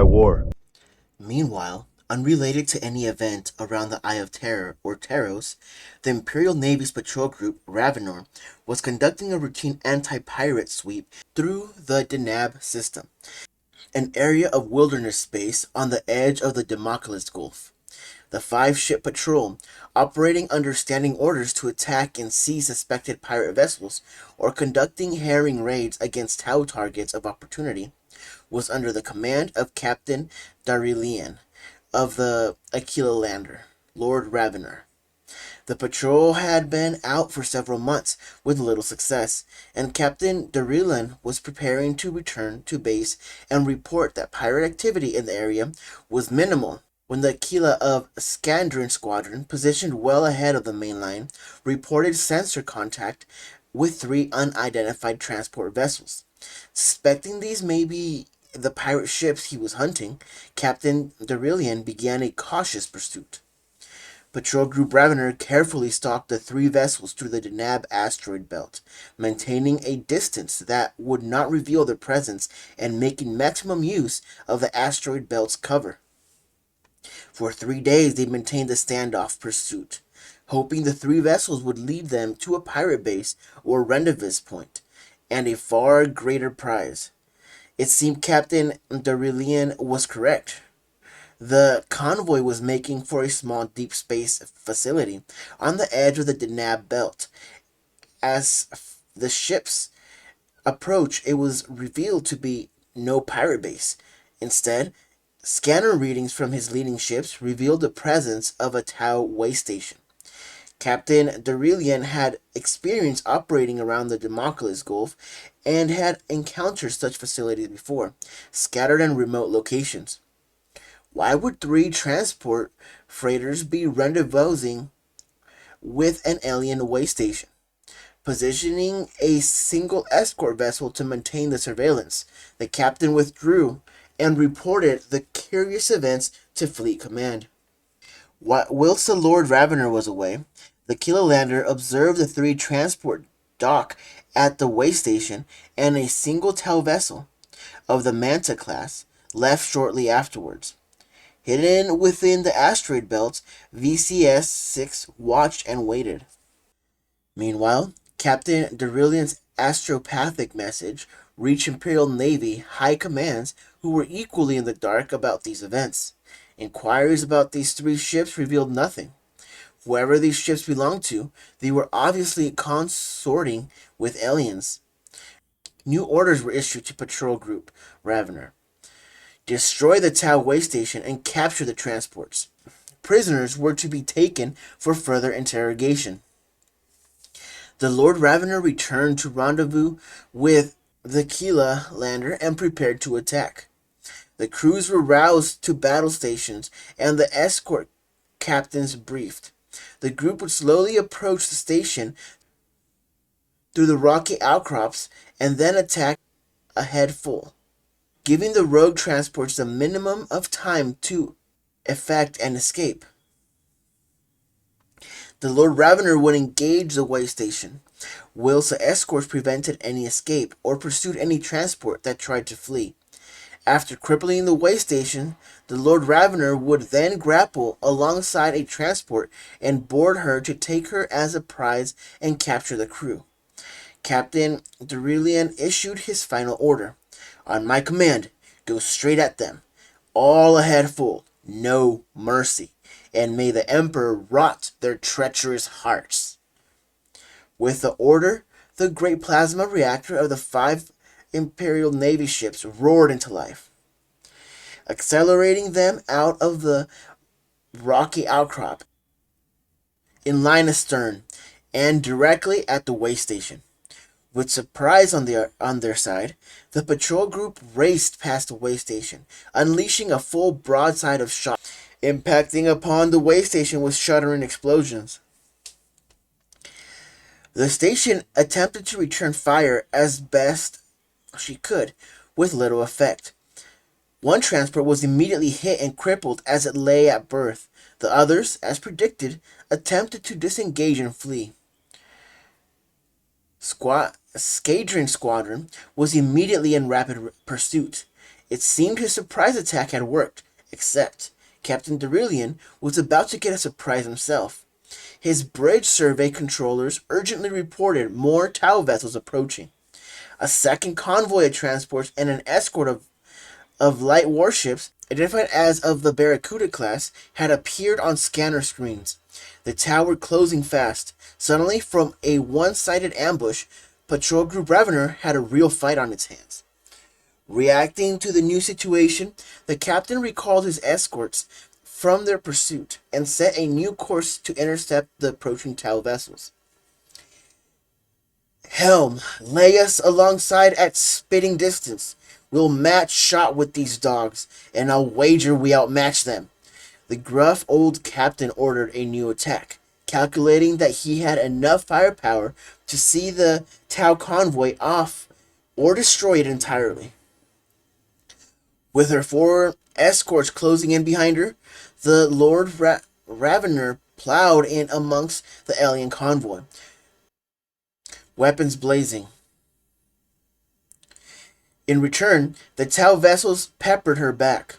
by war. Meanwhile, unrelated to any event around the Eye of Terror, or Taros, the Imperial Navy's patrol group, Ravenor, was conducting a routine anti-pirate sweep through the Denab system, an area of wilderness space on the edge of the Democles Gulf. The five-ship patrol, operating under standing orders to attack and seize suspected pirate vessels or conducting herring raids against Tau targets of opportunity, was under the command of Captain Darilian of the Aquila lander, Lord Ravener. The patrol had been out for several months with little success, and Captain Darilian was preparing to return to base and report that pirate activity in the area was minimal when the Aquila of Scandron Squadron, positioned well ahead of the main line, reported sensor contact with three unidentified transport vessels. Suspecting these may be the pirate ships he was hunting, Captain Darilian began a cautious pursuit. Patrol Group Ravener carefully stalked the three vessels through the Denab asteroid belt, maintaining a distance that would not reveal their presence and making maximum use of the asteroid belt's cover. For 3 days they maintained a standoff pursuit, hoping the three vessels would lead them to a pirate base or rendezvous point, and a far greater prize. It seemed Captain Darilian was correct. The convoy was making for a small deep space facility on the edge of the Denab belt. As the ships approached, it was revealed to be no pirate base. Instead, scanner readings from his leading ships revealed the presence of a Tau way station. Captain Darilian had experience operating around the Democles Gulf and had encountered such facilities before, scattered in remote locations. Why would three transport freighters be rendezvousing with an alien way station, positioning a single escort vessel to maintain the surveillance? The captain withdrew and reported the curious events to Fleet Command. Whilst the Lord Ravener was away, the Kilolander observed the three transport dock at the way station, and a single Tau vessel of the Manta class left shortly afterwards. Hidden within the asteroid belt, VCS-6 watched and waited. Meanwhile, Captain Darilian's astropathic message reached Imperial Navy high commands who were equally in the dark about these events. Inquiries about these three ships revealed nothing. Whoever these ships belonged to, they were obviously consorting with aliens. New orders were issued to Patrol Group Ravener. Destroy the Tau way station and capture the transports. Prisoners were to be taken for further interrogation. The Lord Ravener returned to rendezvous with the Kila lander and prepared to attack. The crews were roused to battle stations and the escort captains briefed. The group would slowly approach the station through the rocky outcrops and then attack a head full, giving the rogue transports the minimum of time to effect an escape. The Lord Ravener would engage the way station, whilst the escorts prevented any escape or pursued any transport that tried to flee. After crippling the way station, the Lord Ravener would then grapple alongside a transport and board her to take her as a prize and capture the crew. Captain Darilian issued his final order. On my command, go straight at them. All ahead full, no mercy, and may the Emperor rot their treacherous hearts. With the order, the great plasma reactor of the five Imperial Navy ships roared into life, accelerating them out of the rocky outcrop, in line astern, and directly at the way station. With surprise on their side, the patrol group raced past the way station, unleashing a full broadside of shot, impacting upon the way station with shuddering explosions. The station attempted to return fire as best she could, with little effect. One transport was immediately hit and crippled as it lay at berth. The others, as predicted, attempted to disengage and flee. Scadron Squadron was immediately in rapid pursuit. It seemed his surprise attack had worked, except Captain Derelian was about to get a surprise himself. His bridge survey controllers urgently reported more Tau vessels approaching. A second convoy of transports and an escort of light warships, identified as of the Barracuda class, had appeared on scanner screens. The Tau were closing fast. Suddenly, from a one-sided ambush, Patrol Group Ravener had a real fight on its hands. Reacting to the new situation, the captain recalled his escorts from their pursuit and set a new course to intercept the approaching Tau vessels. Helm, lay us alongside at spitting distance. We'll match shot with these dogs, and I'll wager we outmatch them. The gruff old captain ordered a new attack, calculating that he had enough firepower to see the Tau convoy off or destroy it entirely. With her four escorts closing in behind her, the Lord Ravener plowed in amongst the alien convoy, weapons blazing. In return, the Tau vessels peppered her back,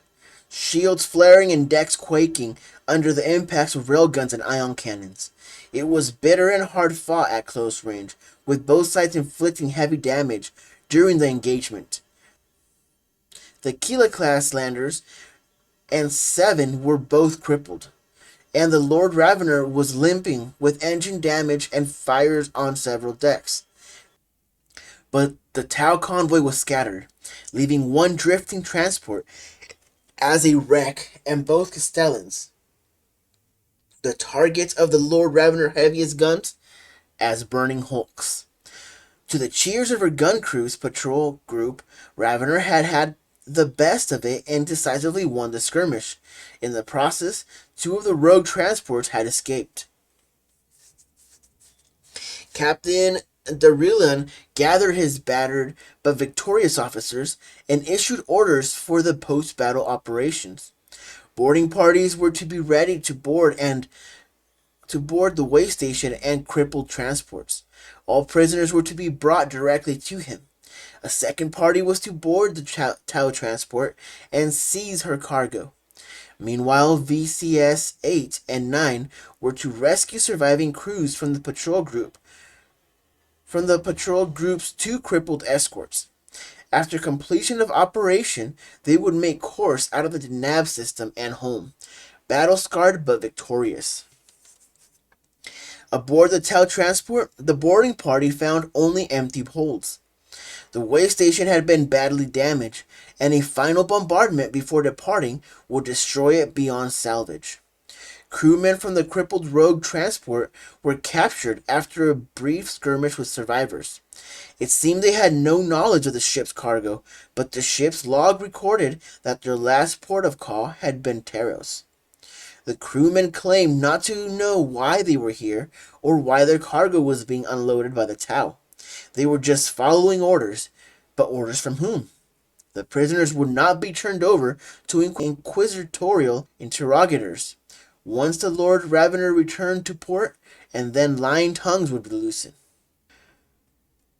shields flaring and decks quaking under the impacts of railguns and ion cannons. It was bitter and hard fought at close range, with both sides inflicting heavy damage during the engagement. The Kila-class landers and 7 were both crippled, and the Lord Ravener was limping with engine damage and fires on several decks. But the Tau convoy was scattered, leaving one drifting transport as a wreck and both Castellans, the targets of the Lord Ravener heaviest guns, as burning hulks. To the cheers of her gun crew's patrol group, Ravener had the best of it and decisively won the skirmish. In the process, 2 of the rogue transports had escaped. Captain Derelian gathered his battered but victorious officers and issued orders for the post-battle operations. Boarding parties were to be ready to board the way station and crippled transports. All prisoners were to be brought directly to him. A second party was to board the Tau transport and seize her cargo. Meanwhile, VCS 8 and 9 were to rescue surviving crews from the patrol group's 2 crippled escorts. After completion of operation, they would make course out of the Denab system and home, battle-scarred but victorious. Aboard the Tau transport, the boarding party found only empty holds. The way station had been badly damaged, and a final bombardment before departing would destroy it beyond salvage. Crewmen from the crippled rogue transport were captured after a brief skirmish with survivors. It seemed they had no knowledge of the ship's cargo, but the ship's log recorded that their last port of call had been Taros. The crewmen claimed not to know why they were here or why their cargo was being unloaded by the Tau. They were just following orders, but orders from whom? The prisoners would not be turned over to inquisitorial interrogators. Once the Lord Ravener returned to port, and then lying tongues would be loosened.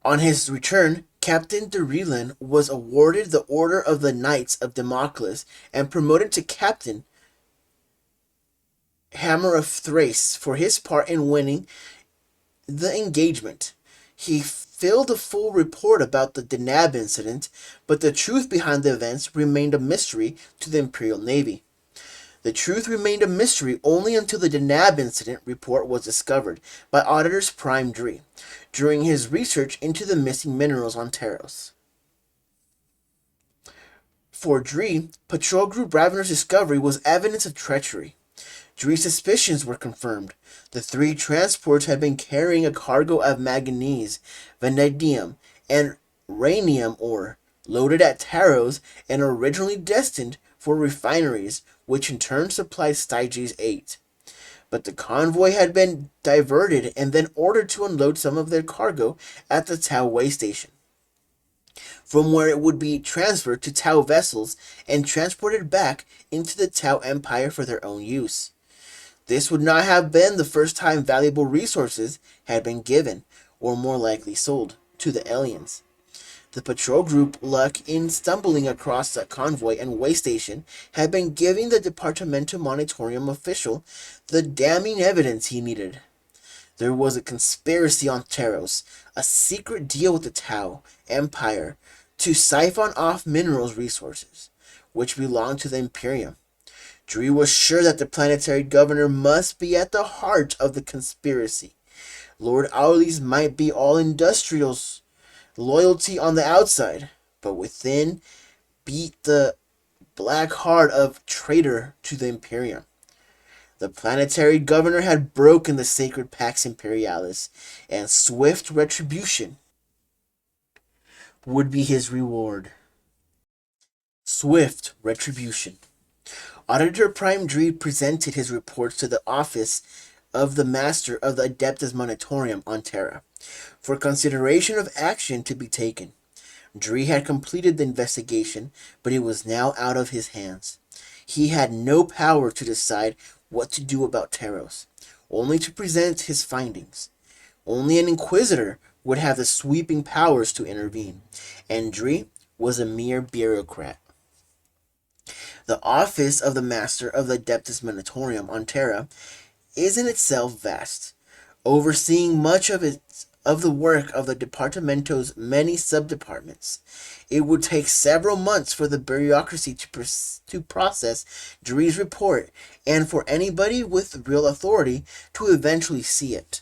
On his return, Captain Derelian was awarded the Order of the Knights of Damocles and promoted to Captain Hammer of Thrace for his part in winning the engagement. He filled a full report about the Denab incident, but the truth behind the events remained a mystery to the Imperial Navy. The truth remained a mystery only until the Denab incident report was discovered by Auditors Prime Dree during his research into the missing minerals on Taros. For Dree, Patrol Group Ravener's discovery was evidence of treachery. Dree's suspicions were confirmed. The 3 transports had been carrying a cargo of manganese, vanadium, and rhenium ore, loaded at Taros and originally destined for refineries, which in turn supplied Styges 8. But the convoy had been diverted and then ordered to unload some of their cargo at the Tau way station, from where it would be transferred to Tau vessels and transported back into the Tau Empire for their own use. This would not have been the first time valuable resources had been given, or more likely sold, to the aliens. The patrol group luck in stumbling across the convoy and way station had been giving the Departamento Monitorium official the damning evidence he needed. There was a conspiracy on Taros, a secret deal with the Tau Empire to siphon off minerals resources, which belonged to the Imperium. Dree was sure that the planetary governor must be at the heart of the conspiracy. Lord Aulis might be all industrials, loyalty on the outside, but within beat the black heart of traitor to the Imperium. The planetary governor had broken the sacred Pax Imperialis, and swift retribution would be his reward. Swift retribution. Auditor Prime Dree presented his reports to the office of the Master of the Adeptus Monitorium on Terra for consideration of action to be taken. Dree had completed the investigation, but it was now out of his hands. He had no power to decide what to do about Taros, only to present his findings. Only an Inquisitor would have the sweeping powers to intervene, and Dree was a mere bureaucrat. The office of the Master of the Adeptus Monitorium on Terra is in itself vast, overseeing much of the work of the Departamento's many subdepartments. It would take several months for the bureaucracy to process Dree's report and for anybody with real authority to eventually see it.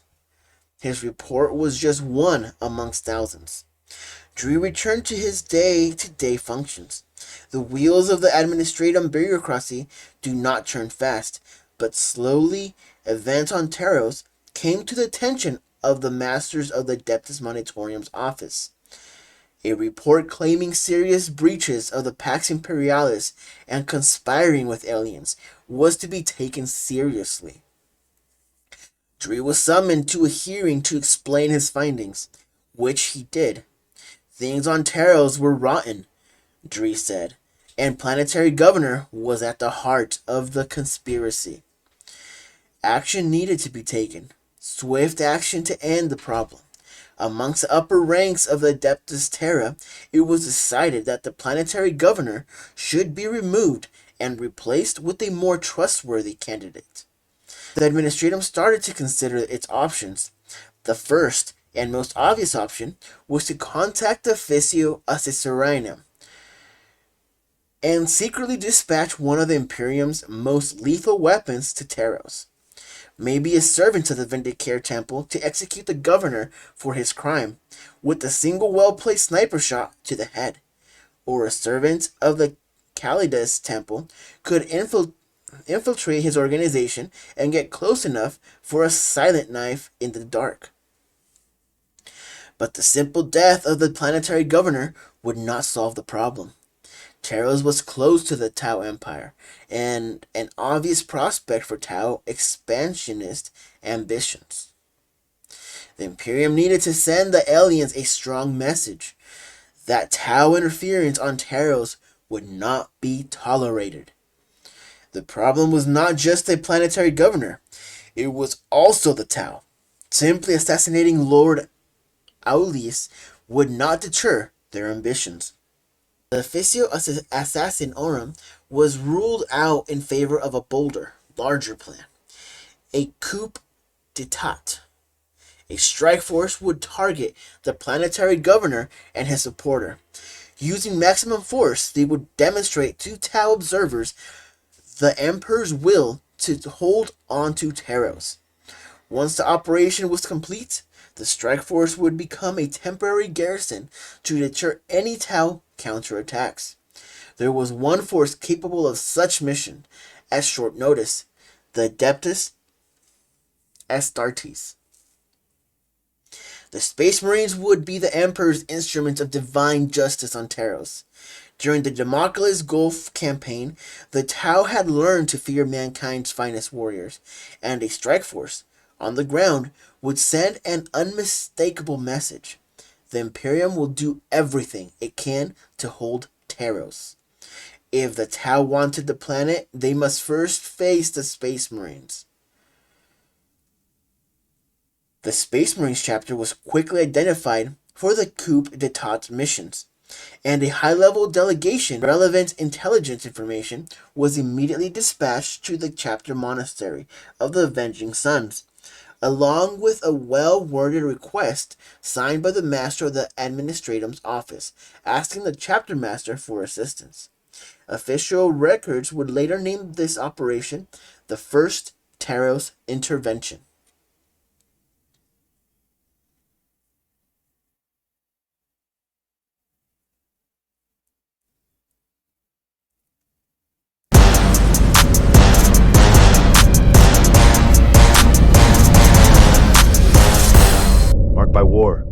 His report was just one amongst thousands. Dree returned to his day-to-day functions. The wheels of the administrative bureaucracy do not turn fast, but slowly events on Taros came to the attention of the Masters of the Adeptus Monitorium's office. A report claiming serious breaches of the Pax Imperialis and conspiring with aliens was to be taken seriously. Dree was summoned to a hearing to explain his findings, which he did. Things on Taros were rotten, Dree said, and Planetary Governor was at the heart of the conspiracy. Action needed to be taken, swift action to end the problem. Amongst the upper ranks of the Adeptus Terra, it was decided that the Planetary Governor should be removed and replaced with a more trustworthy candidate. The administratum started to consider its options. The first and most obvious option was to contact the Officio Assessorinum and secretly dispatch one of the Imperium's most lethal weapons to Taros. Maybe a servant of the Vindicare Temple to execute the governor for his crime, with a single well-placed sniper shot to the head. Or a servant of the Callidas Temple could infiltrate his organization and get close enough for a silent knife in the dark. But the simple death of the planetary governor would not solve the problem. Taros was close to the Tau Empire, and an obvious prospect for Tau expansionist ambitions. The Imperium needed to send the aliens a strong message that Tau interference on Taros would not be tolerated. The problem was not just the planetary governor, it was also the Tau. Simply assassinating Lord Aulis would not deter their ambitions. The Officio Assassinorum was ruled out in favor of a bolder, larger plan. A coup d'etat. A strike force would target the planetary governor and his supporter. Using maximum force, they would demonstrate to Tau observers the Emperor's will to hold on to Taros. Once the operation was complete, the strike force would become a temporary garrison to deter any Tau counterattacks. There was one force capable of such mission at short notice, the Adeptus Astartes. The Space Marines would be the Emperor's instrument of divine justice on Taros. During the Democles Gulf campaign, the Tau had learned to fear mankind's finest warriors, and a strike force, on the ground, would send an unmistakable message. The Imperium will do everything it can to hold Taros. If the Tau wanted the planet, they must first face the Space Marines. The Space Marines chapter was quickly identified for the coup d'etat missions, and a high-level delegation of relevant intelligence information was immediately dispatched to the chapter monastery of the Avenging Sons, along with a well-worded request signed by the master of the administratum's office, asking the chapter master for assistance. Official records would later name this operation the First Taros Intervention. Marked by war.